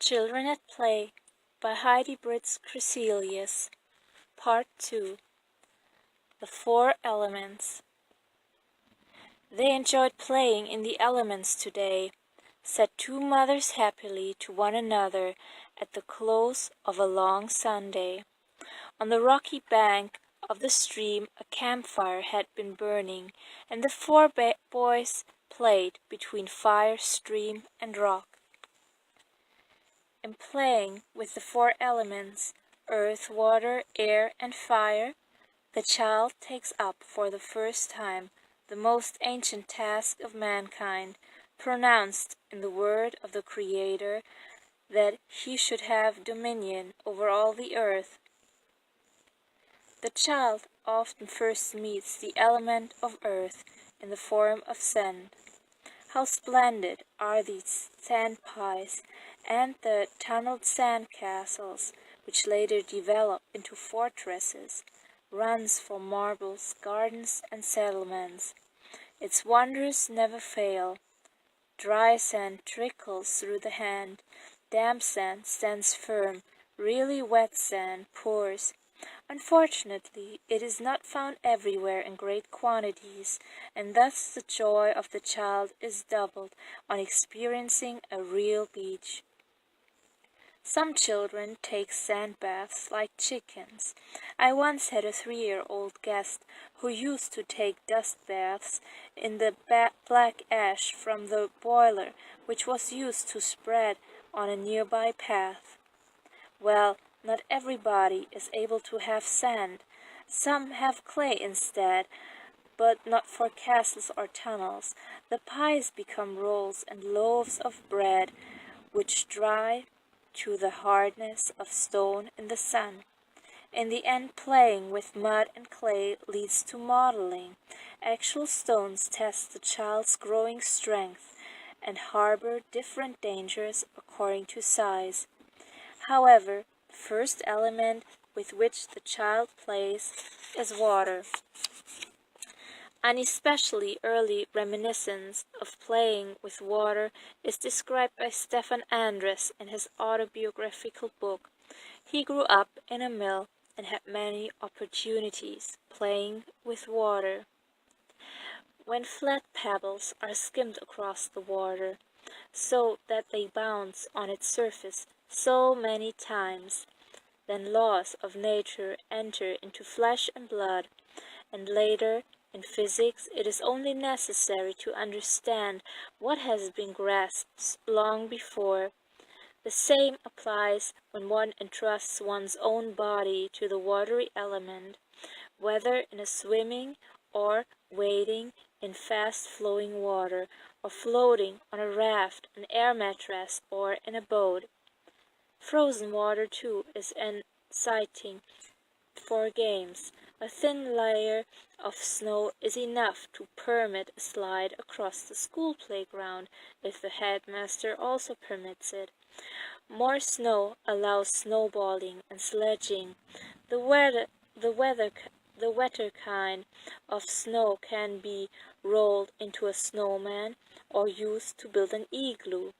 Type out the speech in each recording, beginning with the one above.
Children at Play by Heidi Britz-Crecelius. Part 2. The Four Elements. They enjoyed playing in the elements today, said two mothers happily to one another at the close of a long Sunday. On the rocky bank of the stream a campfire had been burning, and the four boys played between fire, stream, and rock. In playing with the four elements, earth, water, air, and fire, the child takes up for the first time the most ancient task of mankind, pronounced in the word of the Creator that he should have dominion over all the earth. The child often first meets the element of earth in the form of sand. How splendid are these sand pies and the tunneled sand castles, which later develop into fortresses, runs for marbles, gardens, and settlements. Its wonders never fail. Dry sand trickles through the hand, damp sand stands firm, really wet sand pours. Unfortunately, it is not found everywhere in great quantities, and thus the joy of the child is doubled on experiencing a real beach. Some children take sand baths like chickens. I once had a 3-year-old guest who used to take dust baths in the black ash from the boiler, which was used to spread on a nearby path. Well, not everybody is able to have sand. Some have clay instead, but not for castles or tunnels. The pies become rolls and loaves of bread, which dry to the hardness of stone in the sun. In the end, playing with mud and clay leads to modeling. Actual stones test the child's growing strength and harbor different dangers according to size. However, the first element with which the child plays is water. An especially early reminiscence of playing with water is described by Stefan Andres in his autobiographical book. He grew up in a mill and had many opportunities playing with water. When flat pebbles are skimmed across the water, so that they bounce on its surface so many times, then laws of nature enter into flesh and blood, and later, in physics, it is only necessary to understand what has been grasped long before. The same applies when one entrusts one's own body to the watery element, whether in a swimming or wading in fast-flowing water, or floating on a raft, an air mattress, or in a boat. Frozen water, too, is exciting for games. A thin layer of snow is enough to permit a slide across the school playground if the headmaster also permits it. More snow allows snowballing and sledging. The wetter kind of snow can be rolled into a snowman or used to build an igloo.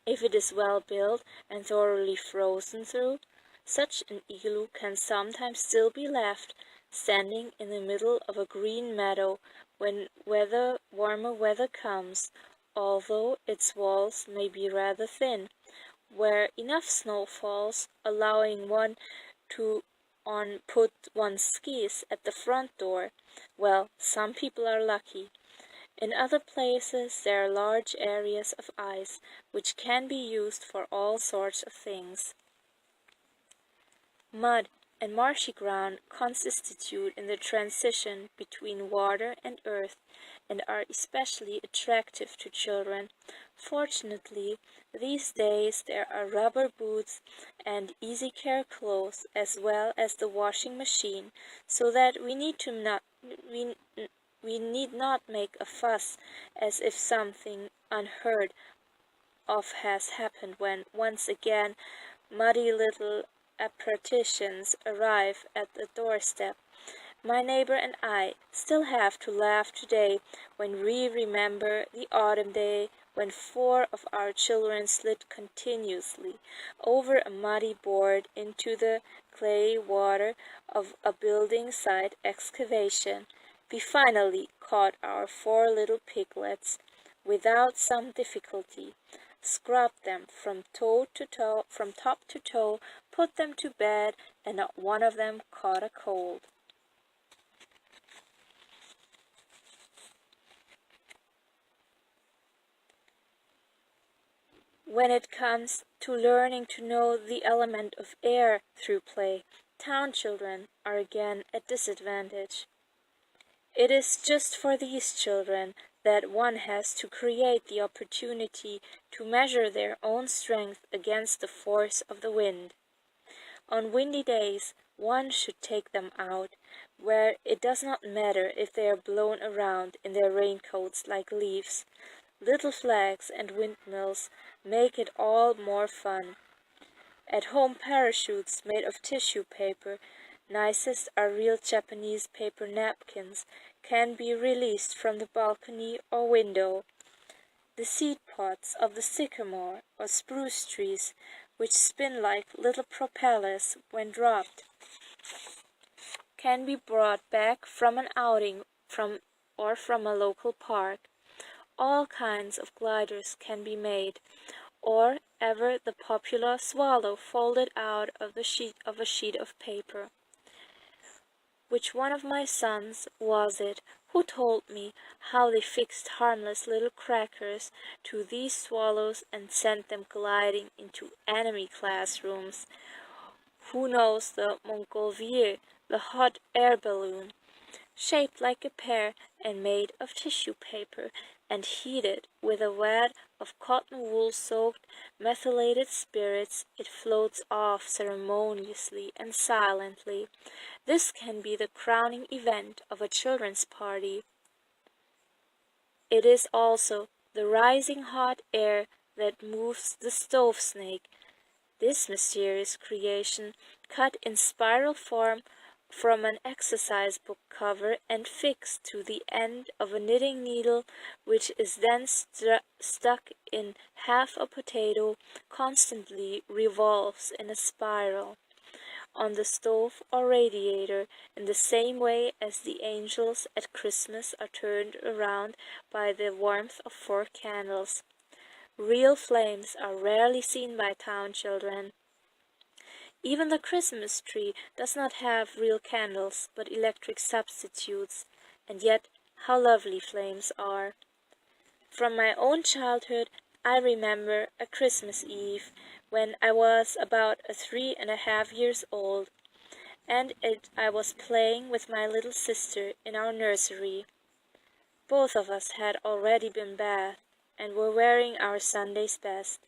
If it is well built and thoroughly frozen through, such an igloo can sometimes still be left standing in the middle of a green meadow when warmer weather comes, although its walls may be rather thin, where enough snow falls, allowing one to put one's skis at the front door. Well, some people are lucky. In other places there are large areas of ice, which can be used for all sorts of things. Mud and marshy ground constitute in the transition between water and earth, and are especially attractive to children. Fortunately, these days there are rubber boots and easy care clothes, as well as the washing machine, so that we need not make a fuss as if something unheard of has happened when, once again, muddy little apparitions arrive at the doorstep. My neighbor and I still have to laugh today when we remember the autumn day when 4 of our children slid continuously over a muddy board into the clayey water of a building site excavation. We finally caught our 4 little piglets without some difficulty, scrubbed them from top to toe, put them to bed, and not one of them caught a cold. When it comes to learning to know the element of air through play, town children are again at disadvantage. It is just for these children that one has to create the opportunity to measure their own strength against the force of the wind. On windy days, one should take them out, where it does not matter if they are blown around in their raincoats like leaves. Little flags and windmills make it all more fun. At-home parachutes made of tissue paper, nicest are real Japanese paper napkins, can be released from the balcony or window. The seed pods of the sycamore or spruce trees, which spin like little propellers when dropped, can be brought back from an outing from a local park. All kinds of gliders can be made, or ever the popular swallow folded out of a sheet of paper. Which one of my sons was it who told me how they fixed harmless little crackers to these swallows and sent them gliding into enemy classrooms? Who knows the Montgolfier, the hot air balloon, shaped like a pear and made of tissue paper, and heated with a vat of cotton wool soaked methylated spirits, it floats off ceremoniously and silently. This can be the crowning event of a children's party. It is also the rising hot air that moves the stove snake. This mysterious creation, cut in spiral form from an exercise book cover and fixed to the end of a knitting needle, which is then stuck in half a potato, constantly revolves in a spiral on the stove or radiator, in the same way as the angels at Christmas are turned around by the warmth of 4 candles. Real flames are rarely seen by town children. Even the Christmas tree does not have real candles, but electric substitutes, and yet how lovely flames are. From my own childhood, I remember a Christmas Eve when I was about 3½ years old, and I was playing with my little sister in our nursery. Both of us had already been bathed, and were wearing our Sunday's best.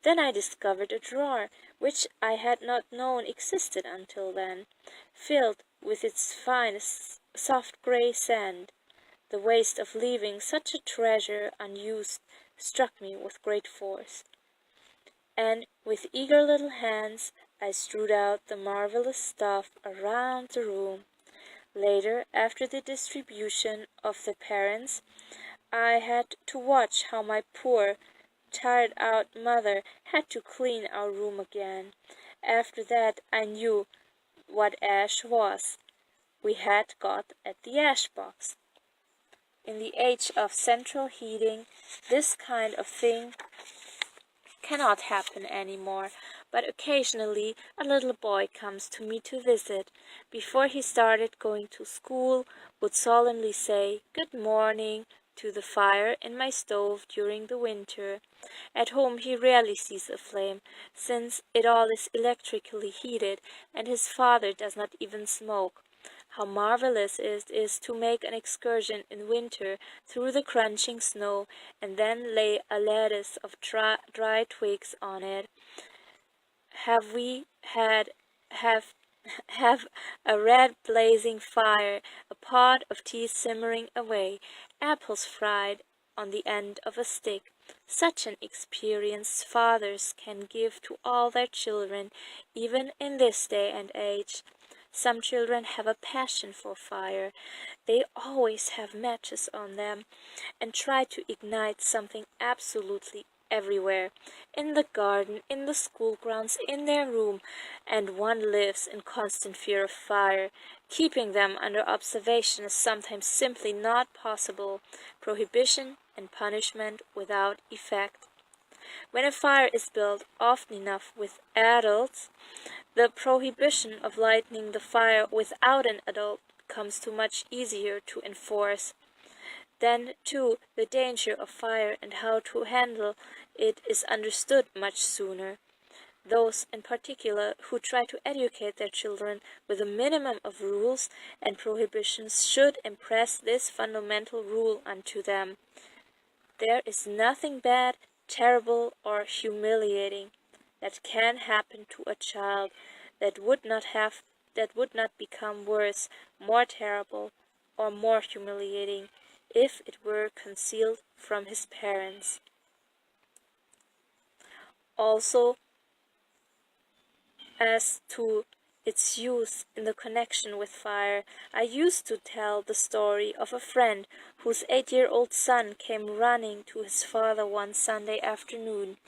Then I discovered a drawer, which I had not known existed until then, filled with its finest soft grey sand. The waste of leaving such a treasure unused struck me with great force, and with eager little hands I strewed out the marvellous stuff around the room. Later, after the distribution of the parents, I had to watch how my poor, tired-out mother had to clean our room again. After that I knew what ash was. We had got at the ash box. In the age of central heating, this kind of thing cannot happen any more, but occasionally a little boy comes to me to visit. Before he started going to school, would solemnly say, "Good morning," to the fire in my stove during the winter. At home he rarely sees a flame, since it all is electrically heated, and his father does not even smoke. How marvellous it is to make an excursion in winter through the crunching snow, and then lay a lattice of dry twigs on it. Have a red blazing fire, a pot of tea simmering away, apples fried on the end of a stick. Such an experience fathers can give to all their children, even in this day and age. Some children have a passion for fire. They always have matches on them and try to ignite something absolutely everywhere, in the garden, in the school grounds, in their room, and one lives in constant fear of fire. Keeping them under observation is sometimes simply not possible. Prohibition and punishment without effect. When a fire is built often enough with adults, the prohibition of lighting the fire without an adult comes to much easier to enforce. Then, too, the danger of fire and how to handle it is understood much sooner. Those, in particular, who try to educate their children with a minimum of rules and prohibitions should impress this fundamental rule onto them. There is nothing bad, terrible, or humiliating that can happen to a child that would not become worse, more terrible, or more humiliating if it were concealed from his parents. Also, as to its use in the connection with fire, I used to tell the story of a friend whose 8-year-old son came running to his father one Sunday afternoon.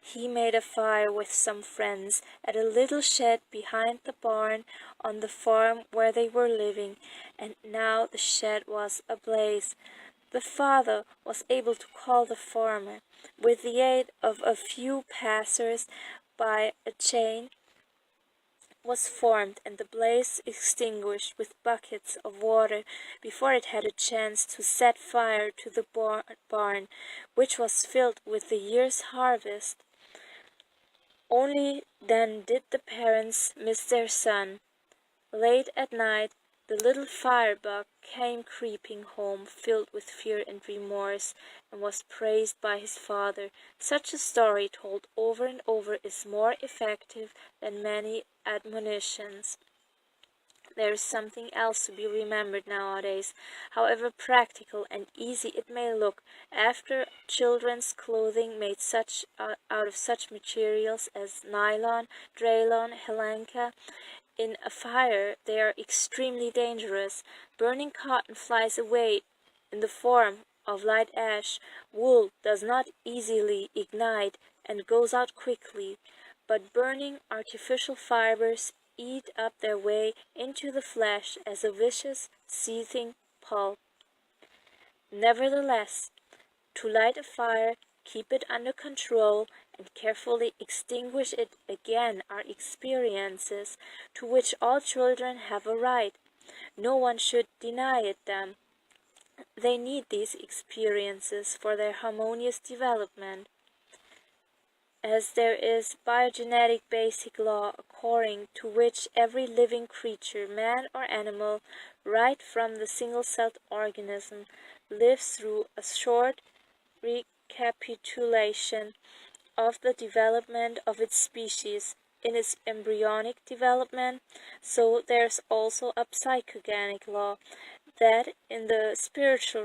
He made a fire with some friends at a little shed behind the barn on the farm where they were living, and now the shed was ablaze. The father was able to call the farmer. With the aid of a few passers by, a chain was formed and the blaze extinguished with buckets of water before it had a chance to set fire to the barn, which was filled with the year's harvest. Only then did the parents miss their son. Late at night, the little firebug came creeping home, filled with fear and remorse, and was praised by his father. Such a story told over and over is more effective than many admonitions. There is something else to be remembered nowadays, however practical and easy it may look. After children's clothing made out of such materials as nylon, draylon, helanka, in a fire they are extremely dangerous. Burning cotton flies away in the form of light ash. Wool does not easily ignite and goes out quickly, but burning artificial fibers eat up their way into the flesh as a vicious, seething pulp. Nevertheless, to light a fire, keep it under control, and carefully extinguish it again are experiences to which all children have a right. No one should deny it them. They need these experiences for their harmonious development. As there is biogenetic basic law according to which every living creature, man or animal, right from the single-celled organism, lives through a short recapitulation of the development of its species in its embryonic development, so there's also a psychogenic law that in the spiritual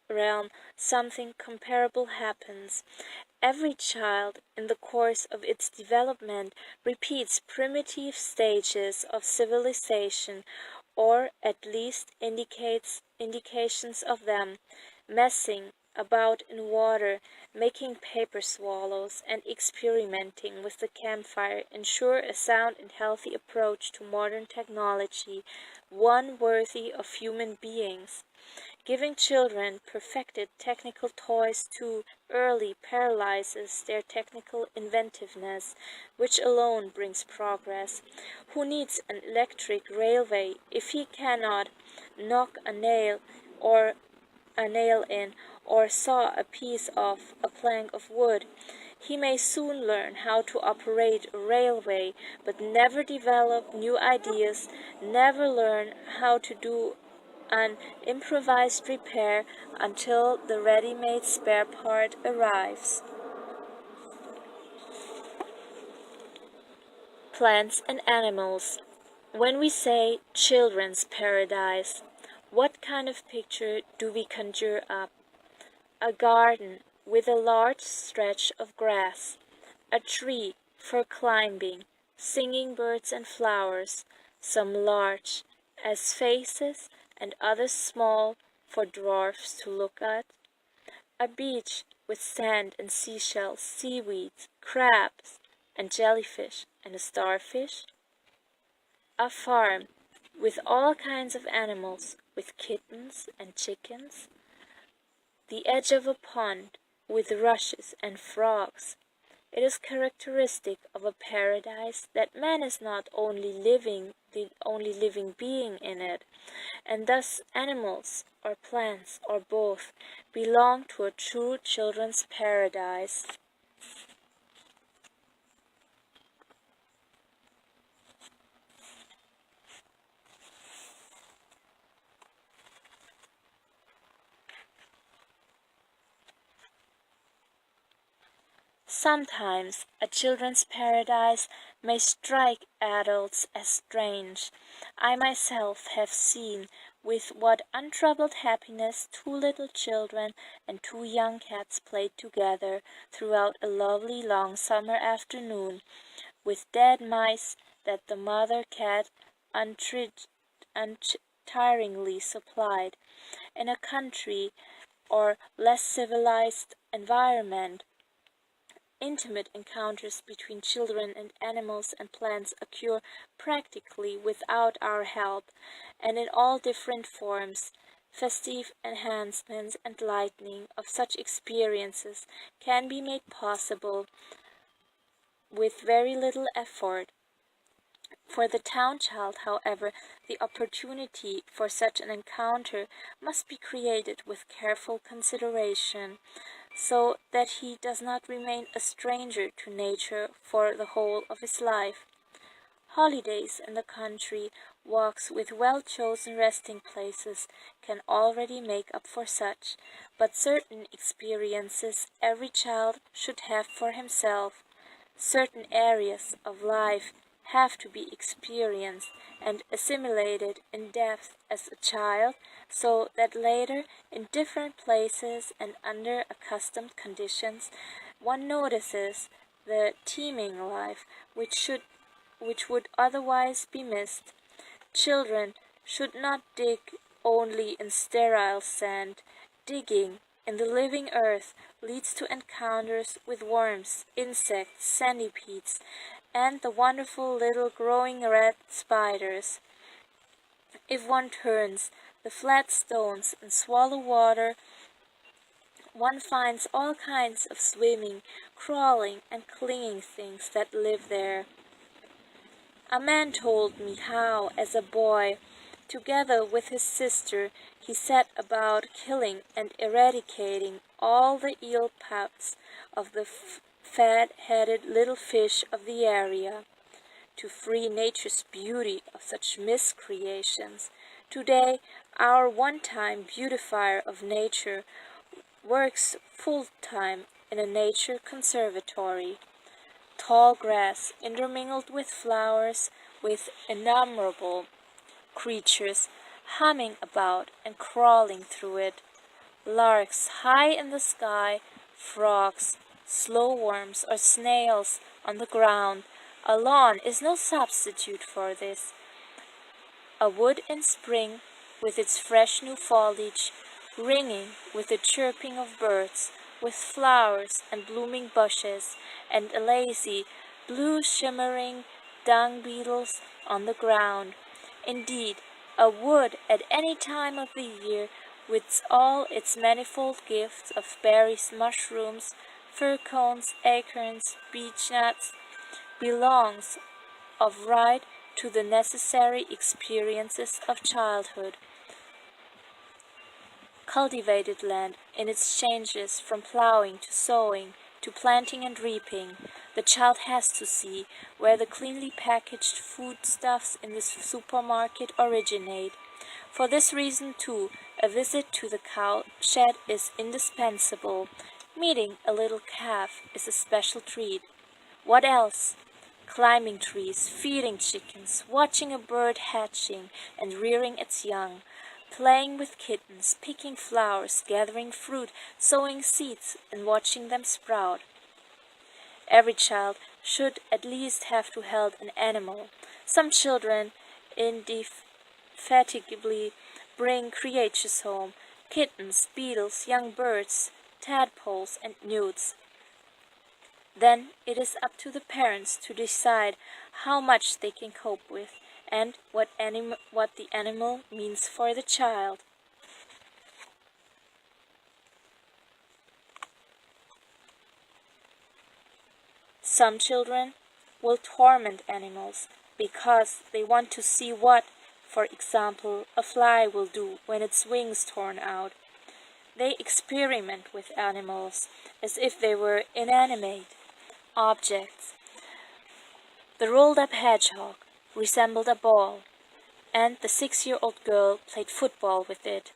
realm something comparable happens. Every child, in the course of its development, repeats primitive stages of civilization, or at least indications of them, messing about in water, making paper swallows, and experimenting with the campfire ensure a sound and healthy approach to modern technology, one worthy of human beings. Giving children perfected technical toys too early paralyzes their technical inventiveness, which alone brings progress. Who needs an electric railway if he cannot knock a nail in, or saw a piece of a plank of wood? He may soon learn how to operate a railway, but never develop new ideas, never learn how to do an improvised repair until the ready-made spare part arrives. Plants and animals. When we say children's paradise, what kind of picture do we conjure up? A garden with a large stretch of grass, a tree for climbing, singing birds and flowers, some large as faces and others small for dwarfs to look at, a beach with sand and seashells, seaweeds, crabs and jellyfish and a starfish, a farm with all kinds of animals, with kittens and chickens, the edge of a pond with rushes and frogs. It is characteristic of a paradise that man is not only the only living being in it, and thus animals or plants or both belong to a true children's paradise. Sometimes a children's paradise may strike adults as strange. I myself have seen with what untroubled happiness two little children and two young cats played together throughout a lovely long summer afternoon, with dead mice that the mother cat untiringly supplied. In a country or less civilized environment, intimate encounters between children and animals and plants occur practically without our help, and in all different forms. Festive enhancements and lightening of such experiences can be made possible with very little effort. For the town child, however, the opportunity for such an encounter must be created with careful consideration, so that he does not remain a stranger to nature for the whole of his life. Holidays in the country, walks with well-chosen resting places can already make up for such, but certain experiences every child should have for himself. Certain areas of life have to be experienced and assimilated in depth as a child, so that later, in different places and under accustomed conditions, one notices the teeming life which would otherwise be missed. Children should not dig only in sterile sand. Digging in the living earth leads to encounters with worms, insects, centipedes, and the wonderful little growing red spiders. If one turns the flat stones and swallow water, one finds all kinds of swimming, crawling, and clinging things that live there. A man told me how, as a boy, together with his sister, he set about killing and eradicating all the eel pups of the fat-headed little fish of the area, to free nature's beauty of such miscreations. Today, our one-time beautifier of nature works full-time in a nature conservatory. Tall grass intermingled with flowers, with innumerable creatures humming about and crawling through it, larks high in the sky, frogs, slow worms or snails on the ground. A lawn is no substitute for this. A wood in spring, with its fresh new foliage, ringing with the chirping of birds, with flowers and blooming bushes, and a lazy, blue shimmering dung beetles on the ground. Indeed, a wood at any time of the year, with all its manifold gifts of berries, mushrooms, fir cones, acorns, beech nuts, belongs of right to the necessary experiences of childhood. Cultivated land, in its changes from plowing to sowing, to planting and reaping, the child has to see where the cleanly packaged foodstuffs in the supermarket originate. For this reason, too, a visit to the cowshed is indispensable. Meeting a little calf is a special treat. What else? Climbing trees, feeding chickens, watching a bird hatching and rearing its young, playing with kittens, picking flowers, gathering fruit, sowing seeds, and watching them sprout. Every child should at least have to hold an animal. Some children, indefatigably bring creatures home, kittens, beetles, young birds, tadpoles, and newts. Then it is up to the parents to decide how much they can cope with and what the animal means for the child. Some children will torment animals because they want to see what, for example, a fly will do when its wings torn out. They experiment with animals as if they were inanimate objects. The rolled-up hedgehog resembled a ball, and the 6-year-old girl played football with it.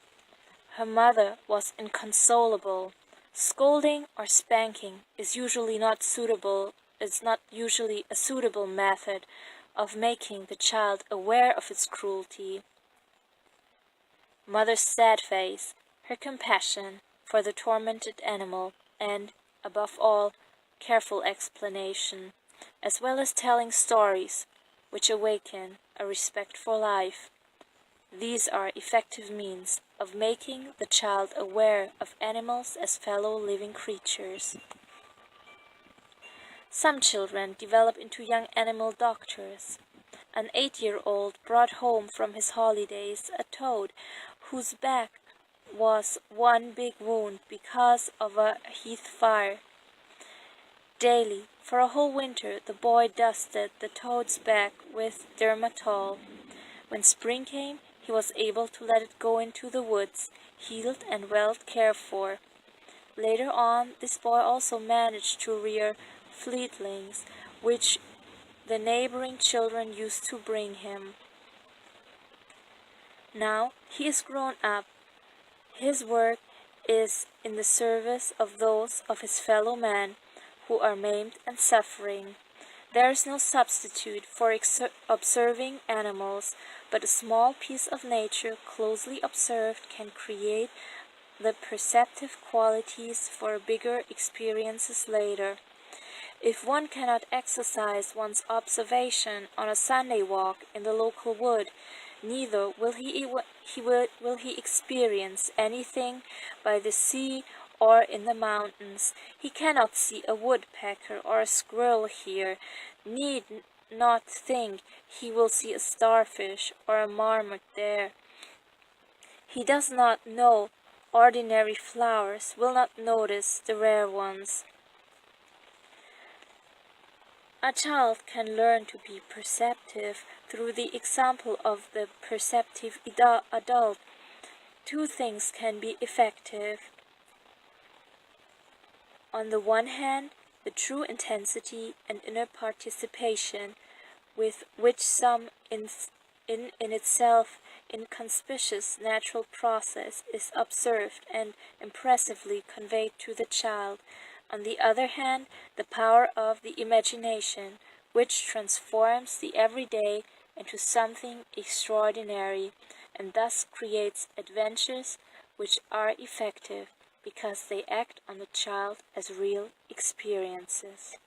Her mother was inconsolable. Scolding or spanking is not usually a suitable method of making the child aware of its cruelty. Mother's sad face, her compassion for the tormented animal, and, above all, careful explanation, as well as telling stories which awaken a respect for life. These are effective means of making the child aware of animals as fellow living creatures. Some children develop into young animal doctors. An 8-year-old brought home from his holidays a toad whose back was one big wound because of a heath fire. Daily, for a whole winter, the boy dusted the toad's back with dermatol. When spring came, he was able to let it go into the woods, healed and well cared for. Later on, this boy also managed to rear fledglings, which the neighboring children used to bring him. Now he is grown up. His work is in the service of those of his fellow men who are maimed and suffering. There is no substitute for observing animals, but a small piece of nature closely observed can create the perceptive qualities for bigger experiences later. If one cannot exercise one's observation on a Sunday walk in the local wood, neither will he experience anything by the sea or in the mountains. He cannot see a woodpecker or a squirrel here, need not think he will see a starfish or a marmot there. He does not know ordinary flowers, will not notice the rare ones. A child can learn to be perceptive through the example of the perceptive adult. Two things can be effective. On the one hand, the true intensity and inner participation with which some in itself inconspicuous natural process is observed and impressively conveyed to the child. On the other hand, the power of the imagination, which transforms the everyday into something extraordinary, and thus creates adventures which are effective, because they act on the child as real experiences.